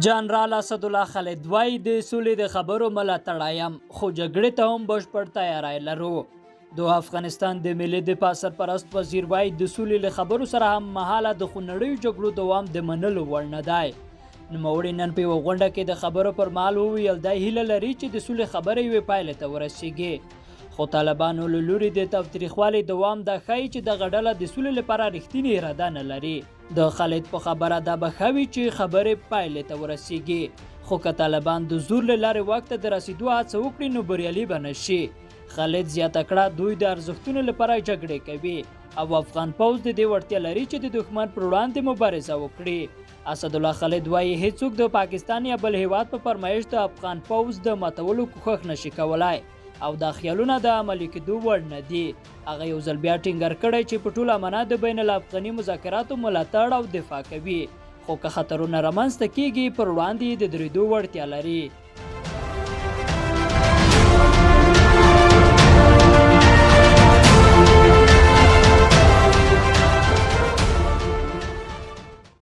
جنرال اسدالله خالد وایي د سولې د خبرو ملاتړی یم خو جګړې ته هم بشپړ تیاری لرو. د افغانستان د ملي دفاع سرپرست وزیر وایي د سولې له خبرو سره هم مهاله د خونړیو جګړو دوام د منلو وړ نه دی. نوموړي نن په یوه غونډه کې د خبرو پر مهال وویل دی هیله لري چې د سولې خبرې یوې پایلې ته ورسیږي. خو طالبانو له لوري د تاوتریخوالي دوام دا ښایي چې دغه ډله د سولې لپاره رښتینې اراده نه لري. د خالد په خبره دا به ښه وي چې خبرې پایلې ته ورسیږي، خو که طالبان د زور له لارې واک ته د رسیدو هڅه وکړي نو بریالي به نه شي. خالد زیاته کړه دوی د ارزښتونو لپاره جګړې کوي او افغان پوځ د دې وړتیا لري چې د دښمن پر وړاندې مبارزه وکړي. اسدالله خالد وایي هیڅوک د پاکستان یا بل هیواد په فرمایش د افغان پوځ د ماتولو کوښښ نشي کولای او دا خیالونه د عملي کېدو وړ نه دي. هغه یو ځل بیا ټینګار کړی چې په ټوله معنا د بین الافغاني مذاکراتو ملاتړ او دفاع کوي، خو که خطرونه رامنځته کیږي پر وړاندې د درېدو وړتیا لري.